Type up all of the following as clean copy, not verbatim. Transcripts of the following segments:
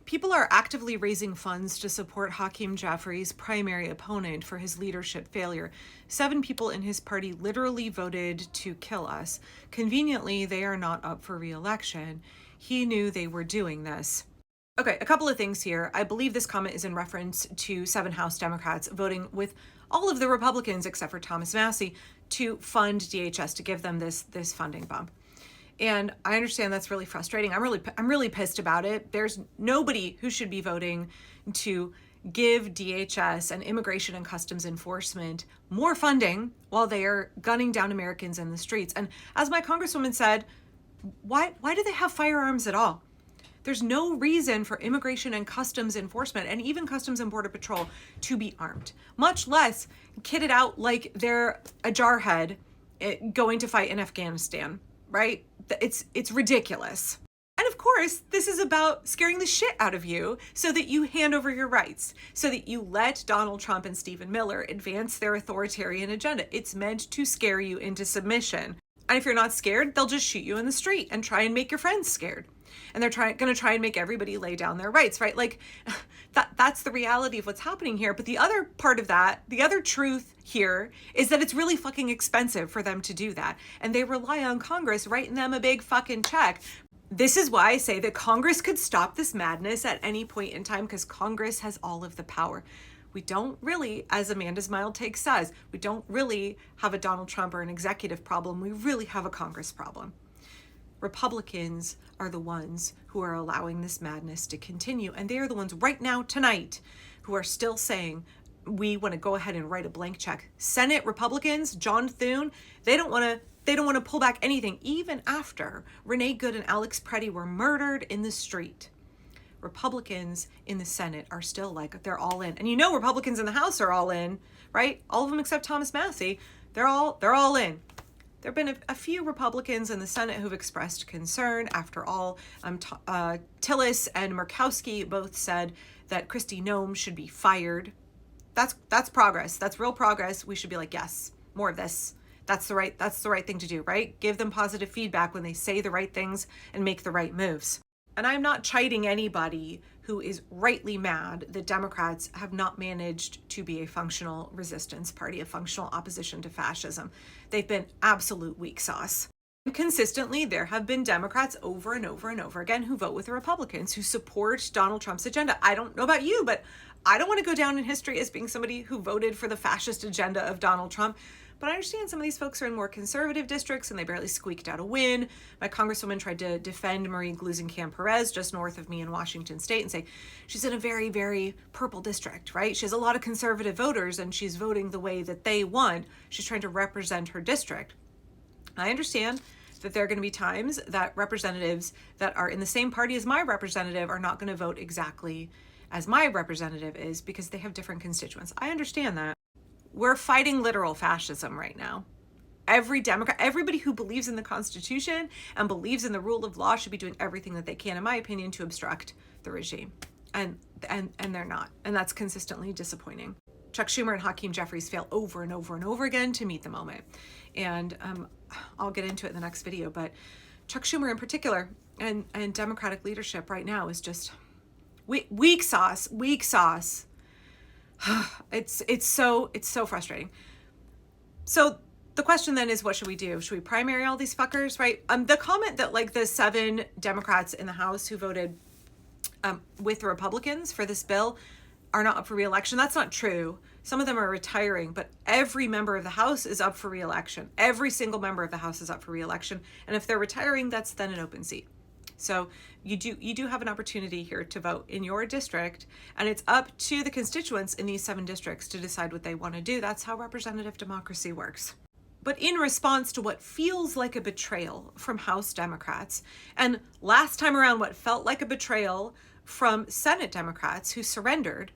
People are actively raising funds to support Hakeem Jeffries' primary opponent for his leadership failure. 7 people in his party literally voted to kill us. Conveniently, they are not up for re-election. He knew they were doing this. Okay, a couple of things here. I believe this comment is in reference to 7 House Democrats voting with all of the Republicans except for Thomas Massie to fund DHS, to give them this funding bump. And I understand that's really frustrating. I'm really pissed about it. There's nobody who should be voting to give DHS and Immigration and Customs Enforcement more funding while they are gunning down Americans in the streets. And as my congresswoman said, why do they have firearms at all? There's no reason for Immigration and Customs Enforcement and even Customs and Border Patrol to be armed, much less kitted out like they're a jarhead going to fight in Afghanistan, right? It's ridiculous. And of course, this is about scaring the shit out of you so that you hand over your rights, so that you let Donald Trump and Stephen Miller advance their authoritarian agenda. It's meant to scare you into submission. And if you're not scared, they'll just shoot you in the street and try and make your friends scared. And they're going to try and make everybody lay down their rights, right? Like that's the reality of what's happening here. But the other part of that, the other truth here is that it's really fucking expensive for them to do that. And they rely on Congress writing them a big fucking check. This is why I say that Congress could stop this madness at any point in time, because Congress has all of the power. We don't really, as Amanda's Mild Take says, we don't really have a Donald Trump or an executive problem. We really have a Congress problem. Republicans are the ones who are allowing this madness to continue. And they are the ones right now, tonight, who are still saying, we want to go ahead and write a blank check. Senate Republicans, John Thune, they don't want to pull back anything, even after Renee Good and Alex Preddy were murdered in the street. Republicans in the Senate are still like, they're all in. And you know Republicans in the House are all in, right? All of them except Thomas Massie. They're all in. There have been a few Republicans in the Senate who've expressed concern. After all, Tillis and Murkowski both said that Kristi Noem should be fired. That's progress. That's real progress. We should be like, yes, more of this. That's the right thing to do, right? Give them positive feedback when they say the right things and make the right moves. And I'm not chiding anybody who is rightly mad that Democrats have not managed to be a functional resistance party, a functional opposition to fascism. They've been absolute weak sauce. And consistently, there have been Democrats over and over and over again who vote with the Republicans, who support Donald Trump's agenda. I don't know about you, but I don't want to go down in history as being somebody who voted for the fascist agenda of Donald Trump. But I understand some of these folks are in more conservative districts and they barely squeaked out a win. My congresswoman tried to defend Marie Gluesenkamp-Perez just north of me in Washington State and say she's in a very, very purple district, right? She has a lot of conservative voters and she's voting the way that they want. She's trying to represent her district. I understand that there are going to be times that representatives that are in the same party as my representative are not going to vote exactly as my representative is because they have different constituents. I understand that. We're fighting literal fascism right now. Every Democrat, everybody who believes in the Constitution and believes in the rule of law should be doing everything that they can, in my opinion, to obstruct the regime. And they're not. And that's consistently disappointing. Chuck Schumer and Hakeem Jeffries fail over and over and over again to meet the moment. And I'll get into it in the next video, but Chuck Schumer in particular and Democratic leadership right now is just weak sauce. It's so frustrating. So the question then is, what should we do? Should we primary all these fuckers, right? The comment that like the 7 Democrats in the House who voted with the Republicans for this bill are not up for re-election, that's not true. Some of them are retiring, but every member of the House is up for re-election. Every single member of the House is up for re-election. And if they're retiring, that's then an open seat. So you do have an opportunity here to vote in your district, and it's up to the constituents in these 7 districts to decide what they want to do. That's how representative democracy works. But in response to what feels like a betrayal from House Democrats, and last time around what felt like a betrayal from Senate Democrats who surrendered,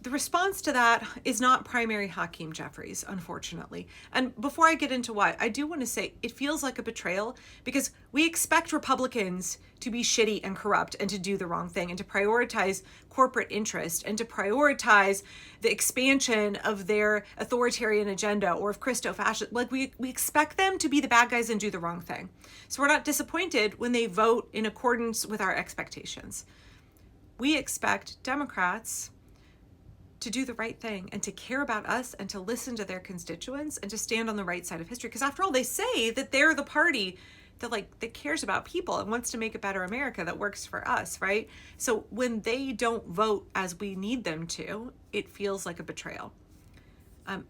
the response to that is not primary Hakeem Jeffries, unfortunately. And before I get into why, I do want to say it feels like a betrayal because we expect Republicans to be shitty and corrupt and to do the wrong thing and to prioritize corporate interest and to prioritize the expansion of their authoritarian agenda or of Christo-fascist. Like we expect them to be the bad guys and do the wrong thing. So we're not disappointed when they vote in accordance with our expectations. We expect Democrats to do the right thing and to care about us and to listen to their constituents and to stand on the right side of history. Because after all, they say that they're the party that cares about people and wants to make a better America that works for us, right? So when they don't vote as we need them to, it feels like a betrayal.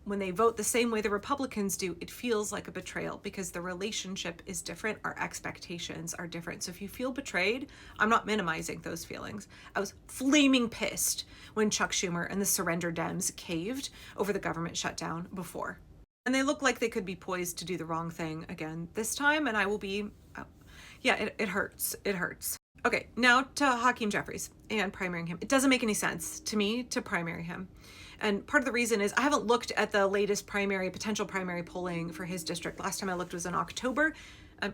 When they vote the same way the Republicans do, it feels like a betrayal because the relationship is different. Our expectations are different. So if you feel betrayed, I'm not minimizing those feelings. I was flaming pissed when Chuck Schumer and the surrender Dems caved over the government shutdown before. And they look like they could be poised to do the wrong thing again this time. And I will be, it hurts. It hurts. Okay, now to Hakeem Jeffries and primarying him. It doesn't make any sense to me to primary him. And part of the reason is I haven't looked at the latest potential primary polling for his district. Last time I looked was in October.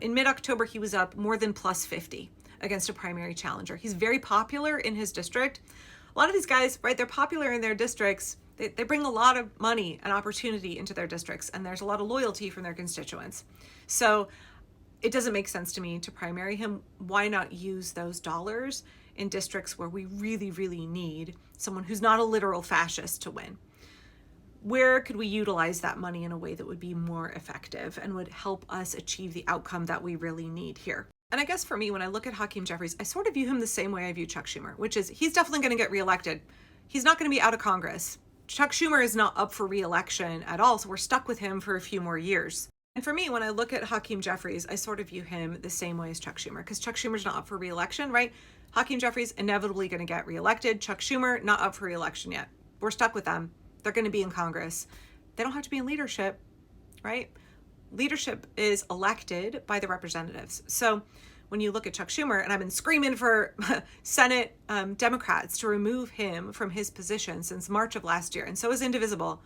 In mid-October, he was up more than plus 50 against a primary challenger. He's very popular in his district. A lot of these guys, right, they're popular in their districts. They bring a lot of money and opportunity into their districts, and there's a lot of loyalty from their constituents. So it doesn't make sense to me to primary him. Why not use those dollars in districts where we really, really need someone who's not a literal fascist to win? Where could we utilize that money in a way that would be more effective and would help us achieve the outcome that we really need here? And I guess for me, when I look at Hakeem Jeffries, I sort of view him the same way I view Chuck Schumer, which is he's definitely going to get reelected. He's not going to be out of Congress. Chuck Schumer is not up for reelection at all, so we're stuck with him for a few more years. And for me, when I look at Hakeem Jeffries, I sort of view him the same way as Chuck Schumer, because Chuck Schumer's not up for reelection, right? Hakeem Jeffries inevitably going to get reelected. Chuck Schumer not up for reelection yet. We're stuck with them. They're going to be in Congress. They don't have to be in leadership, right? Leadership is elected by the representatives. So when you look at Chuck Schumer, and I've been screaming for Senate Democrats to remove him from his position since March of last year, and so is Indivisible.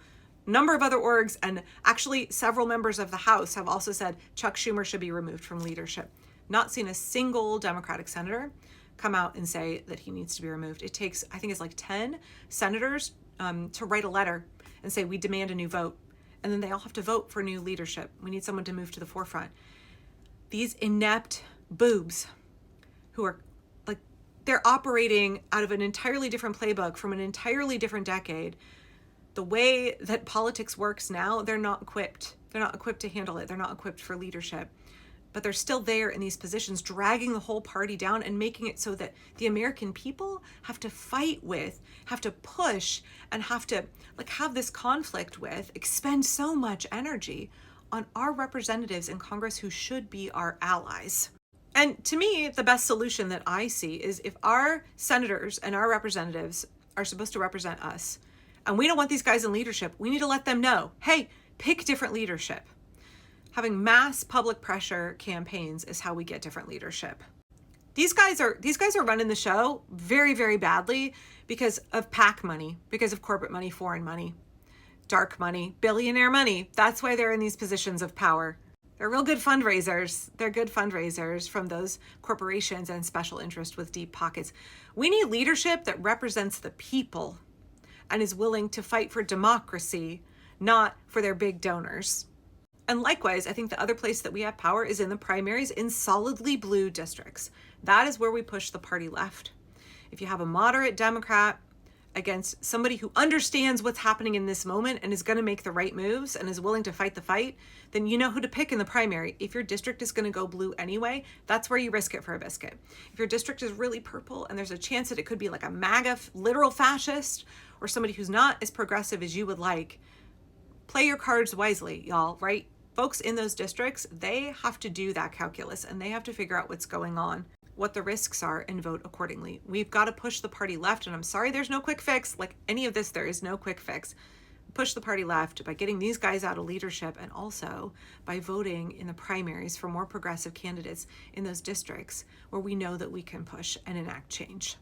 A number of other orgs and actually several members of the House have also said Chuck Schumer should be removed from leadership. Not seen a single Democratic senator come out and say that he needs to be removed. It takes, I think it's like 10 senators to write a letter and say, we demand a new vote. And then they all have to vote for new leadership. We need someone to move to the forefront. These inept boobs who are like, they're operating out of an entirely different playbook from an entirely different decade. The way that politics works now, they're not equipped. They're not equipped to handle it. They're not equipped for leadership. But they're still there in these positions, dragging the whole party down and making it so that the American people have to fight with, have to push, and have to have this conflict with, expend so much energy on our representatives in Congress who should be our allies. And to me, the best solution that I see is if our senators and our representatives are supposed to represent us, and we don't want these guys in leadership, we need to let them know, hey, pick different leadership. Having mass public pressure campaigns is how we get different leadership. These guys are running the show very, very badly because of PAC money, because of corporate money, foreign money, dark money, billionaire money. That's why they're in these positions of power. They're real good fundraisers. They're good fundraisers from those corporations and special interests with deep pockets. We need leadership that represents the people and is willing to fight for democracy, not for their big donors. And likewise, I think the other place that we have power is in the primaries in solidly blue districts. That is where we push the party left. If you have a moderate Democrat against somebody who understands what's happening in this moment and is going to make the right moves and is willing to fight the fight, then you know who to pick in the primary. If your district is going to go blue anyway, that's where you risk it for a biscuit. If your district is really purple and there's a chance that it could be like a MAGA literal fascist or somebody who's not as progressive as you would like, play your cards wisely, y'all, right? Folks in those districts, they have to do that calculus and they have to figure out what's going on, what the risks are, and vote accordingly. We've got to push the party left, and I'm sorry there's no quick fix. Like any of this, there is no quick fix. Push the party left by getting these guys out of leadership and also by voting in the primaries for more progressive candidates in those districts where we know that we can push and enact change.